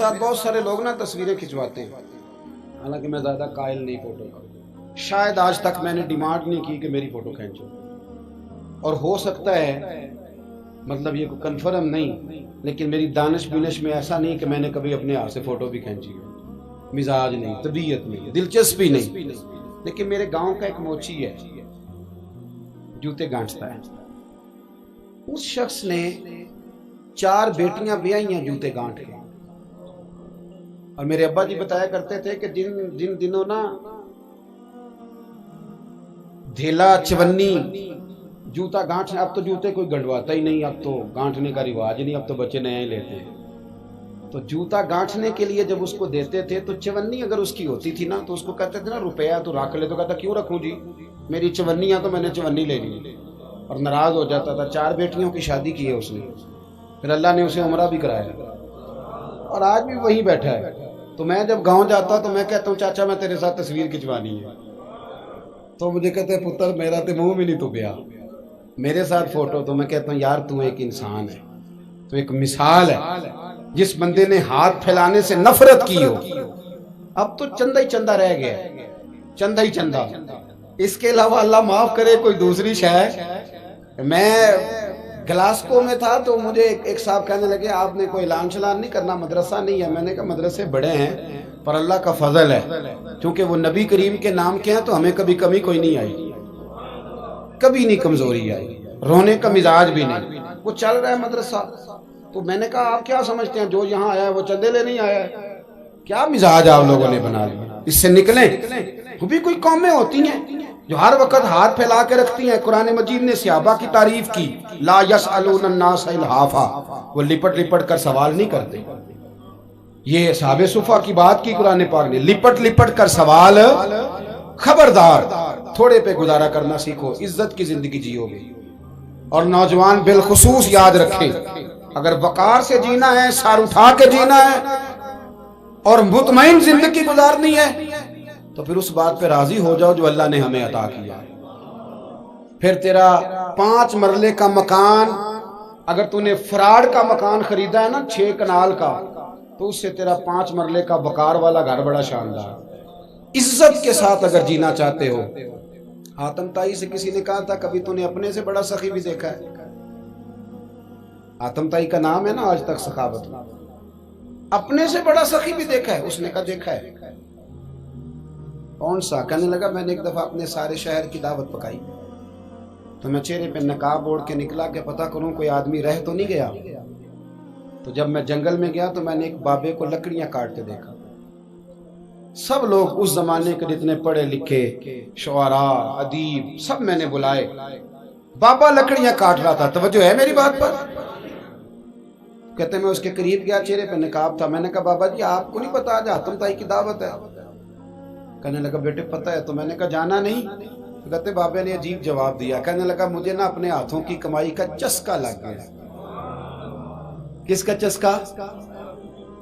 ساتھ بہت سارے لوگ نا تصویریں کھنچواتے ہیں، حالانکہ میں زیادہ قائل نہیں فوٹو کا، شاید آج تک میں نے ڈیمانڈ نہیں کی کہ میری فوٹو کھینچو، اور ہو سکتا ہے مطلب یہ کوئی کنفرم نہیں، لیکن میری دانش بینش میں ایسا نہیں کہ میں نے کبھی اپنے ہاتھ سے فوٹو بھی کھینچی ہو، مزاج نہیں، طبیعت نہیں، دلچسپی نہیں۔ لیکن میرے گاؤں کا ایک موچی ہے، جوتے گانٹتا ہے، اس شخص نے 4 بیٹیاں بیائی ہیں جوتے گانٹ کے، اور میرے ابا جی بتایا کرتے تھے کہ جن دنوں نا دھیلا چونی جوتا گانٹنے، اب تو جوتے کوئی گنڈواتا ہی نہیں، اب تو گانٹنے کا رواج نہیں، اب تو بچے نئے ہی لیتے ہیں۔ تو جوتا گانٹنے کے لیے جب اس کو دیتے تھے تو چونی اگر اس کی ہوتی تھی نا تو اس کو کہتے تھے نا روپیہ تو رکھ لے، تو کہتا کیوں رکھوں جی، میری چونیاں تو میں نے چونی لے لی، اور ناراض ہو جاتا تھا۔ 4 بیٹیوں کی شادی کی ہے اس نے، پھر اللہ نے اسے عمرہ بھی کرایا، اور آج بھی وہیں بیٹھا ہے۔ تو میں جب گاؤں جاتا تو میں کہتا ہوں چاچا میں تیرے ساتھ تصویر کھنچوانی ہے، تو مجھے کہتے ہیں پتر میرا تے منہ بھی نہیں تو گیا میرے ساتھ فوٹو، تو میں کہتا ہوں یار تو ایک انسان ہے، تو ایک مثال ہے، جس بندے نے ہاتھ پھیلانے سے نفرت کی ہو۔ اب تو چندہ ہی چندہ رہ گیا، چندہ ہی چندہ، اس کے علاوہ اللہ معاف کرے کوئی دوسری شے۔ میں گلاسکو میں تھا تو مجھے ایک صاحب کہنے لگے آپ نے کوئی اعلان شلان نہیں کرنا، مدرسہ نہیں ہے؟ میں نے کہا مدرسے بڑے ہیں پر اللہ کا فضل ہے، کیونکہ وہ نبی کریم کے نام کے ہیں تو ہمیں کبھی کمی کوئی نہیں آئی، کبھی نہیں کمزوری آئی، رونے کا مزاج بھی نہیں، وہ چل رہا ہے مدرسہ۔ تو میں نے کہا آپ کیا سمجھتے ہیں جو یہاں آیا ہے وہ چندے لے نہیں آیا ہے؟ کیا مزاج آپ لوگوں نے بنا لیا، اس سے نکلیں۔ وہ بھی کوئی قومیں ہوتی ہیں جو ہر وقت ہاتھ پھیلا کے رکھتی ہیں۔ قرآن مجید نے صحابہ کی تعریف کی، لا یسألون الناس الحافا، وہ لپٹ لپٹ کر سوال نہیں کرتے۔ یہ اصحاب صفا کی بات کی قرآن پاک نے، لپٹ لپٹ کر سوال، خبردار تھوڑے پہ گزارا کرنا سیکھو، عزت کی زندگی جیو گے۔ اور نوجوان بالخصوص یاد رکھیں، اگر وقار سے جینا ہے، سر اٹھا کے جینا ہے اور مطمئن زندگی گزارنی ہے تو پھر اس بات پہ راضی ہو جاؤ جو اللہ نے ہمیں عطا کیا ہے۔ پھر تیرا 5 مرلے کا مکان، اگر تو نے فراڈ کا مکان خریدا ہے نا 6 کنال کا، تو اس سے تیرا 5 مرلے کا وقار والا گھر بڑا شاندار۔ عزت کے ساتھ اگر جینا چاہتے ہو، حاتم طائی سے کسی نے کہا تھا کبھی تو نے اپنے سے بڑا سخی بھی دیکھا ہے؟ حاتم طائی کا نام ہے نا آج تک سخاوت میں، اپنے سے بڑا سخی بھی دیکھا ہے؟ اس نے کہا دیکھا ہے۔ کون سا؟ کہنے لگا میں نے ایک دفعہ اپنے سارے شہر کی دعوت پکائی تو میں چہرے پہ نقاب اوڑھ کے نکلا کہ پتہ کروں کوئی آدمی رہ تو نہیں گیا۔ تو جب میں جنگل میں گیا تو میں نے ایک بابے کو لکڑیاں کاٹتے دیکھا۔ سب لوگ اس زمانے کے جتنے پڑھے لکھے شعراء ادیب سب میں نے بلائے، بابا لکڑیاں کاٹ رہا تھا، توجہ ہے میری بات پر؟ کہتے میں اس کے قریب گیا، چہرے پہ نقاب تھا، میں نے کہا بابا جی آپ کو نہیں پتا آج حاتم طائی کی دعوت ہے؟ کہنے لگا بیٹے پتہ ہے، تو میں نے کہا جانا نہیں؟ تو کہتے بابا نے عجیب جواب دیا، کہنے لگا مجھے نا اپنے ہاتھوں کی کمائی کا چسکا لگ گیا۔ کس کا چسکا؟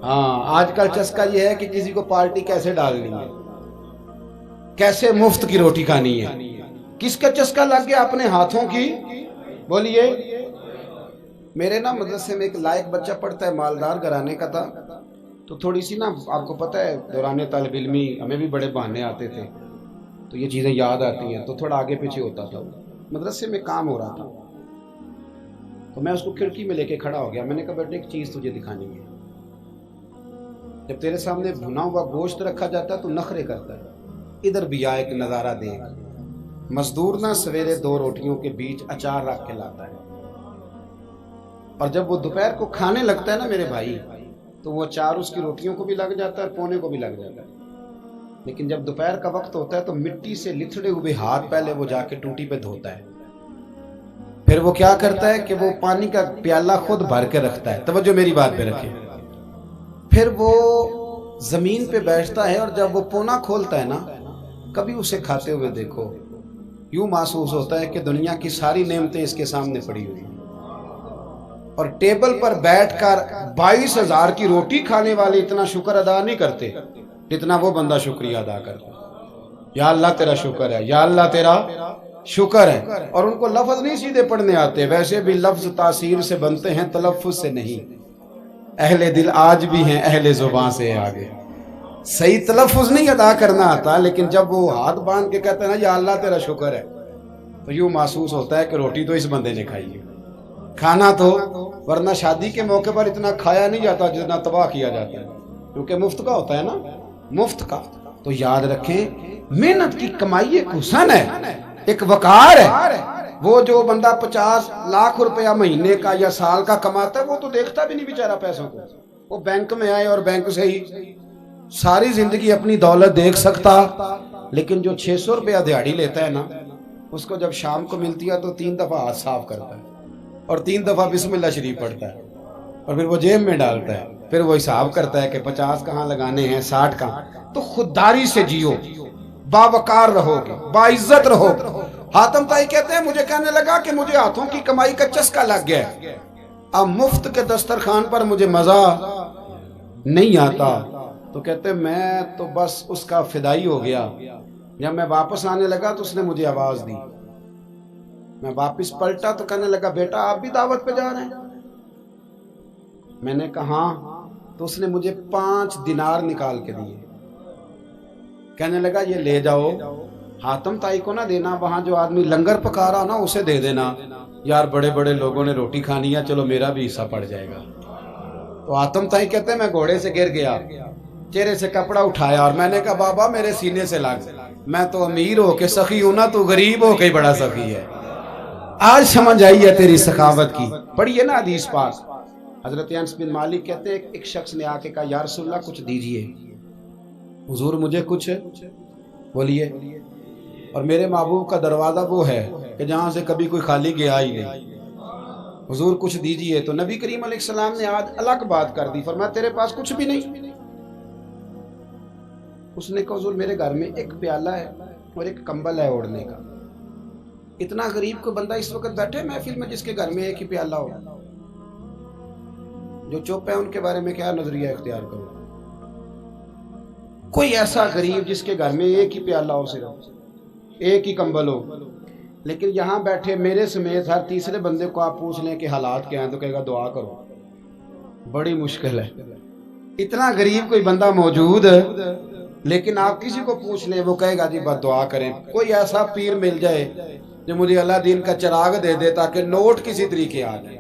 ہاں آج کل چسکا یہ ہے کہ کسی کو پارٹی کیسے ڈالنی ہے، کیسے مفت کی روٹی کھانی ہے۔ کس کا چسکا لگ گیا؟ اپنے ہاتھوں کی۔ بولیے۔ میرے نا مدرسے میں ایک لائق بچہ پڑھتا ہے، مالدار گھرانے کا تھا، تو تھوڑی سی نا آپ کو پتہ ہے دوران طالب علمی ہمیں بھی بڑے بہانے آتے تھے، تو یہ چیزیں یاد آتی ہیں تو تھوڑا آگے پیچھے ہوتا تھا۔ مدرسے میں کام ہو رہا تھا تو میں اس کو کھڑکی میں لے کے کھڑا ہو گیا، میں نے کہا بیٹے ایک چیز تجھے دکھانی ہے، جب تیرے سامنے بھنا ہوا گوشت رکھا جاتا ہے تو نخرے کرتا ہے، ادھر بھی آ ایک نظارہ دیکھ۔ مزدور نا سویرے 2 روٹیوں کے بیچ اچار رکھ کے لاتا ہے، اور جب وہ دوپہر کو کھانے لگتا ہے نا میرے بھائی تو وہ اچار اس کی روٹیوں کو بھی لگ جاتا ہے، پونے کو بھی لگ جاتا ہے۔ لیکن جب دوپہر کا وقت ہوتا ہے تو مٹی سے لتھڑے ہوئے ہاتھ پہلے وہ جا کے ٹوٹی پہ دھوتا ہے، پھر وہ کیا کرتا ہے کہ وہ پانی کا پیالہ خود بھر کے رکھتا ہے، توجہ میری بات پہ رکھیں، پھر وہ زمین پہ بیٹھتا ہے اور جب وہ پونا کھولتا ہے نا، کبھی اسے کھاتے ہوئے دیکھو، یوں محسوس ہوتا ہے کہ دنیا کی ساری نعمتیں اس کے سامنے پڑی ہوئی ہیں، اور ٹیبل پر بیٹھ کر 22,000 کی روٹی کھانے والے اتنا شکر ادا نہیں کرتے جتنا وہ بندہ شکریہ ادا کرتا ہے۔ یا اللہ تیرا شکر ہے، یا اللہ تیرا شکر ہے۔ اور ان کو لفظ نہیں سیدھے پڑھنے آتے، ویسے بھی لفظ تاثیر سے بنتے ہیں تلفظ سے نہیں۔ اہل دل آج بھی ہیں اہل زبان سے آگے. صحیح تلفظ نہیں ادا کرنا آتا، لیکن جب وہ ہاتھ باندھ کے کہتے ہیں نا یا اللہ تیرا شکر ہے، تو یوں محسوس ہوتا ہے کہ روٹی تو اس بندے نے کھائی ہے، کھانا تو، ورنہ شادی کے موقع پر اتنا کھایا نہیں جاتا جتنا تباہ کیا جاتا ہے، کیونکہ مفت کا ہوتا ہے نا، مفت کا. تو یاد رکھیں محنت کی کمائی ایک حسن ہے، ایک وقار ہے. وہ جو بندہ 50 لاکھ روپیہ مہینے کا یا سال کا کماتا ہے وہ تو دیکھتا بھی نہیں بیچارہ پیسوں کو، وہ بینک میں آئے اور بینک سے ہی ساری زندگی اپنی دولت دیکھ سکتا. لیکن جو 600 روپیہ دیہاڑی لیتا ہے نا، اس کو جب شام کو ملتی ہے تو 3 دفعہ ہاتھ صاف کرتا ہے اور 3 دفعہ بسم اللہ شریف پڑھتا ہے اور پھر وہ جیب میں ڈالتا ہے، پھر وہ حساب کرتا ہے کہ 50 کہاں لگانے ہیں، 60 کہاں. تو خودداری سے جیو، باوقار رہو گے، باعزت رہو. حاتم طائی کہتے ہیں مجھے کہنے لگا کہ مجھے ہاتھوں کی کمائی کا چسکا لگ گیا ہے، اب مفت کے دسترخوان پر مجھے مزہ نہیں آتا. تو کہتے میں تو بس اس کا فدائی ہو گیا. جب میں واپس آنے لگا تو اس نے مجھے آواز دی، میں واپس پلٹا تو کہنے لگا بیٹا آپ بھی دعوت پہ جا رہے ہیں؟ میں نے کہا ہاں. تو اس نے مجھے 5 دینار نکال کے دیے، کہنے لگا یہ لے جاؤ، حاتم طائی کو نہ دینا، وہاں جو آدمی لنگر پکا رہا نا اسے دے دینا، یار بڑے بڑے لوگوں نے روٹی کھانی ہے، چلو میرا بھی حصہ پڑ جائے گا. تو حاتم طائی کہتے ہیں میں گھوڑے سے گر گیا، چہرے سے کپڑا اٹھایا اور میں نے کہا بابا میرے سینے سے لگ، میں تو امیر ہو کے سخی ہوں نا، تو غریب ہو کے بڑا سخی ہے. آج سمجھ آئی ہے تیری سخاوت کی. پڑھیے نا حدیث پاک، حضرت انس بن مالک کہتے ہیں ایک شخص نے آ کے کہا یا رسول اللہ کچھ دیجئے، حضور مجھے کچھ بولیے. اور میرے محبوب کا دروازہ وہ ہے کہ جہاں سے کبھی کوئی خالی گیا ہی نہیں، حضور کچھ دیجئے. تو نبی کریم علیہ السلام نے آج الگ بات کر دی، فرمایا تیرے پاس کچھ بھی نہیں؟ اس نے کہا حضور میرے گھر میں ایک پیالہ ہے اور ایک کمبل ہے اوڑھنے کا. اتنا غریب کو بندہ اس وقت بیٹھے محفل میں جس کے گھر میں ایک ہی پیالہ ہو. جو چپ ہے ان کے بارے میں کیا نظریہ اختیار کرو؟ کوئی ایسا غریب جس کے گھر میں ایک ہی پیالہ ہو، صرف ایک ہی کمبل ہو. لیکن یہاں بیٹھے میرے سمیت ہر تیسرے بندے کو آپ پوچھ لیں کہ حالات کیا ہیں تو کہے گا دعا کرو. بڑی مشکل ہے، اتنا غریب کوئی بندہ موجود ہے، لیکن آپ کسی کو پوچھ لیں وہ کہے گا جی بس دعا کریں. کوئی ایسا پیر مل جائے جو مجھے اللہ دین کا چراغ دے دے تاکہ نوٹ کسی طریقے آ جائے.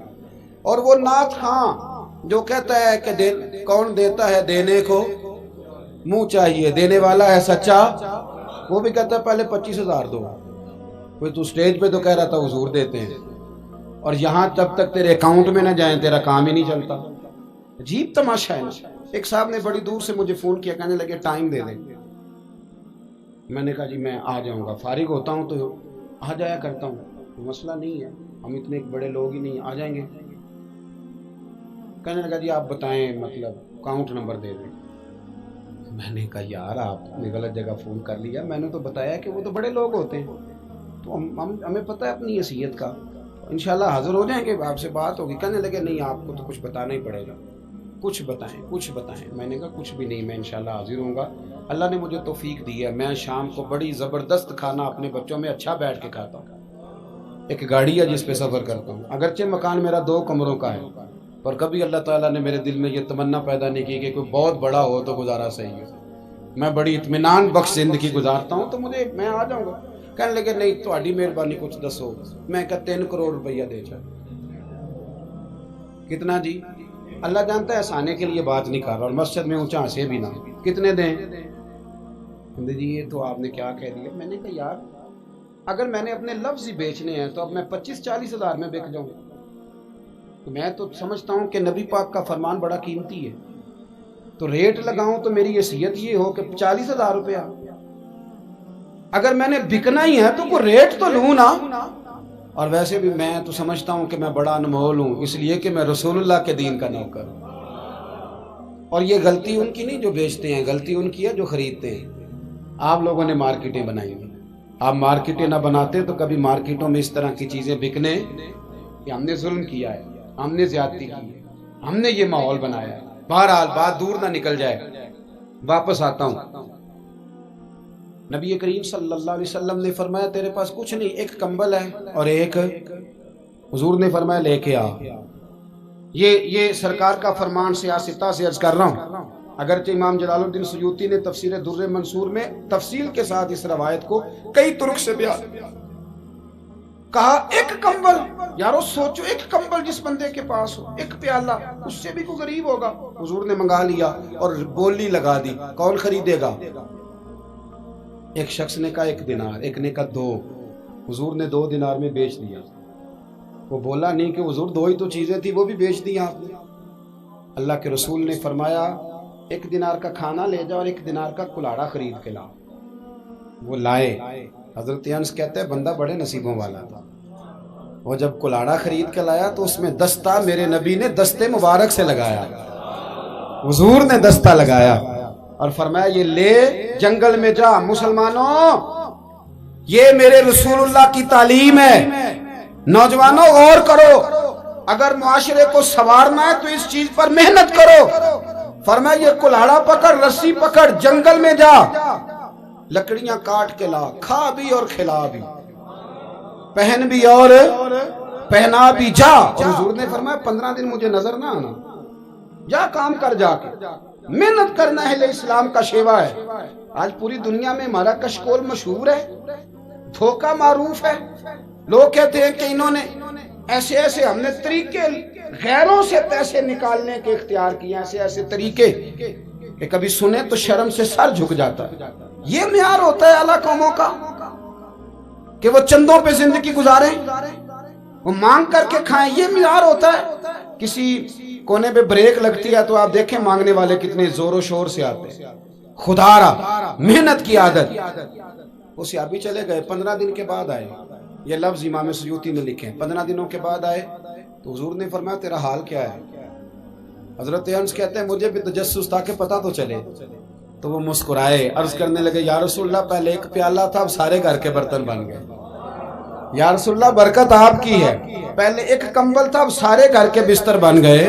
اور وہ نعت خاں جو کہتا ہے کہ کون دیتا ہے دینے کو منہ چاہیے، دینے والا ہے سچا، وہ بھی کہتا ہے پہلے 25,000 دو. کوئی تو سٹیج پہ تو کہہ رہا تھا حضور دیتے ہیں، اور یہاں جب تک تیرے اکاؤنٹ میں نہ جائیں تیرا کام ہی نہیں چلتا. عجیب تماشا ہے نا. ایک صاحب نے بڑی دور سے مجھے فون کیا، کہنے لگے ٹائم دے دیں. میں نے کہا جی میں آ جاؤں گا، فارغ ہوتا ہوں تو آ جایا کرتا ہوں، مسئلہ نہیں ہے، ہم اتنے بڑے لوگ ہی نہیں، آ جائیں گے. کہنے لگا جی آپ بتائیں مطلب اکاؤنٹ نمبر دے دیں. میں نے کہا یار آپ نے غلط جگہ فون کر لیا، میں نے تو بتایا کہ وہ تو بڑے لوگ ہوتے ہیں، تو ہمیں پتہ ہے اپنی حیثیت کا، انشاءاللہ حاضر ہو جائیں گے، آپ سے بات ہوگی. کہنے لگے نہیں آپ کو تو کچھ بتانا ہی پڑے گا، کچھ بتائیں کچھ بتائیں. میں نے کہا کچھ بھی نہیں، میں انشاءاللہ حاضر ہوں گا. اللہ نے مجھے توفیق دی ہے، میں شام کو بڑی زبردست کھانا اپنے بچوں میں اچھا بیٹھ کے کھاتا ہوں. ایک گاڑی ہے جس پہ سفر کرتا ہوں، اگرچہ مکان میرا 2 کمروں کا ہے، پر کبھی اللہ تعالیٰ نے میرے دل میں یہ تمنا پیدا نہیں کی کہ کوئی بہت بڑا ہو تو گزارا صحیح ہو. میں بڑی اطمینان بخش زندگی گزارتا ہوں، تو میں آ جاؤں گا. کہنے لگے نہیں تہاڈی مہربانی کچھ دسو. میں کہا 3 کروڑ روپیہ دے چاہے. کتنا جی؟ اللہ جانتا ہے ہنسانے کے لیے بات نہیں کر رہا، اور مسجد میں اونچا ہنسے بھی نہ. کتنے دیں؟ جی یہ تو آپ نے کیا کہہ دیا. میں نے کہا یار اگر میں نے اپنے لفظ ہی بیچنے ہیں تو اب میں 25-40 ہزار میں بک جاؤں. تو میں تو سمجھتا ہوں کہ نبی پاک کا فرمان بڑا قیمتی ہے، تو ریٹ لگاؤں تو میری حیثیت یہ ہو کہ 40,000 روپیہ. اگر میں نے بکنا ہی ہے تو کوئی ریٹ تو لوں نا. اور ویسے بھی میں تو سمجھتا ہوں کہ میں بڑا انمول ہوں، اس لیے کہ میں رسول اللہ کے دین کا نوکر ہوں. اور یہ غلطی ان کی نہیں جو بیچتے ہیں، غلطی ان کی ہے جو خریدتے ہیں. آپ لوگوں نے مارکیٹیں بنائی ہیں، آپ مارکیٹیں نہ بناتے تو کبھی مارکیٹوں میں اس طرح کی چیزیں بکنے کہ ہم نے ظلم کیا ہے، ہم نے زیادتی کی ہے، ہم نے یہ ماحول بنایا ہے. بہرحال بات دور نہ نکل جائے، واپس آتا ہوں. نبی کریم صلی اللہ علیہ وسلم نے فرمایا تیرے پاس کچھ نہیں، ایک کمبل ہے اور ایک، حضور نے فرمایا لے کے آ. یہ سرکار کا فرمان سیاستہ سے عرض کر رہا ہوں. اگرچہ امام جلال الدین سیوطی نے تفسیر در منصور میں تفصیل کے ساتھ اس روایت کو کئی طرق سے بیان کہا. ایک کمبل، یارو سوچو، ایک کمبل جس بندے کے پاس ہو، ایک پیالہ، اس سے بھی کوئی غریب ہوگا. حضور نے منگا لیا اور بولی لگا دی، کون خریدے گا؟ ایک شخص نے کہا 1 دینار، ایک نے کہا 2. حضور نے 2 دینار میں بیچ دیا. وہ بولا نہیں کہ حضور 2 ہی تو چیزیں تھی، وہ بھی بیچ دی آپ نے. اللہ کے رسول نے فرمایا 1 دینار کا کھانا لے جاؤ اور 1 دینار کا کلاڑا خرید کے لاؤ. وہ لائے. حضرت انس کہتے ہیں بندہ بڑے نصیبوں والا تھا. وہ جب کلاڑا خرید کے لایا تو اس میں دستہ میرے نبی نے دستے مبارک سے لگایا، حضور نے دستہ لگایا اور فرمایا یہ لے جنگل میں جا. مسلمانوں، یہ میرے رسول اللہ کی تعلیم ہے. نوجوانوں غور کرو، اگر معاشرے کو سنوارنا ہے تو اس چیز پر محنت کرو. فرمایا یہ کلاڑا پکڑ، رسی پکڑ، جنگل میں جا، لکڑیاں کاٹ کے لا، کھا بھی اور کھلا بھی، پہن بھی اور پہنا بھی، جا. اور حضور نے فرمایا 15 دن مجھے نظر نہ آنا، جا کام کر. جا کے محنت کرنا اہل اسلام کا شیوا ہے. آج پوری دنیا میں ہمارا کشکول مشہور ہے، دھوکہ معروف ہے. لوگ کہتے ہیں کہ انہوں نے ایسے ہم نے طریقے غیروں سے پیسے نکالنے کے اختیار کیے، ایسے طریقے کہ کبھی سنے تو شرم سے سر جھک جاتا ہے. یہ معیار ہوتا ہے اعلیٰ قوموں کا کہ وہ چندوں پہ زندگی گزاریں، وہ مانگ کر کے کھائیں. یہ معیار ہوتا ہے. کسی کونے پہ بریک لگتی ہے تو آپ دیکھیں مانگنے والے کتنے زور و شور سے آتے ہیں. خدارا محنت کی عادت. وہ صحابی چلے گئے، 15 دن کے بعد آئے. یہ لفظ امام سیوطی نے لکھے. 15 دنوں کے بعد آئے تو حضور نے فرمایا تیرا حال کیا ہے؟ حضرت انس کہتے ہیں مجھے بھی تجسس تھا کہ پتہ تو چلے. تو وہ مسکرائے، عرض کرنے لگے یا رسول اللہ پہلے 1 پیالہ تھا، اب سارے گھر کے برتن بن گئے. یا رسول اللہ برکت آپ کی ہے. پہلے 1 کمبل تھا، اب سارے گھر کے بستر بن گئے.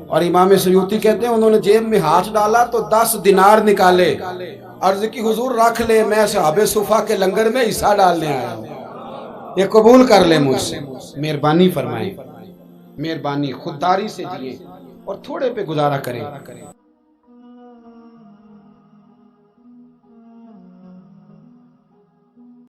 اور امام سیوطی کہتے ہیں انہوں نے جیب میں ہاتھ ڈالا تو 10 دینار نکالے. عرض کی حضور رکھ لے، میں صحابہ صفا کے لنگر میں حصہ ڈالنے آیا ہوں، یہ قبول کر لے مجھ سے. مہربانی فرمائیں، مہربانی. خودداری سے جیے اور تھوڑے پہ گزارا کریں.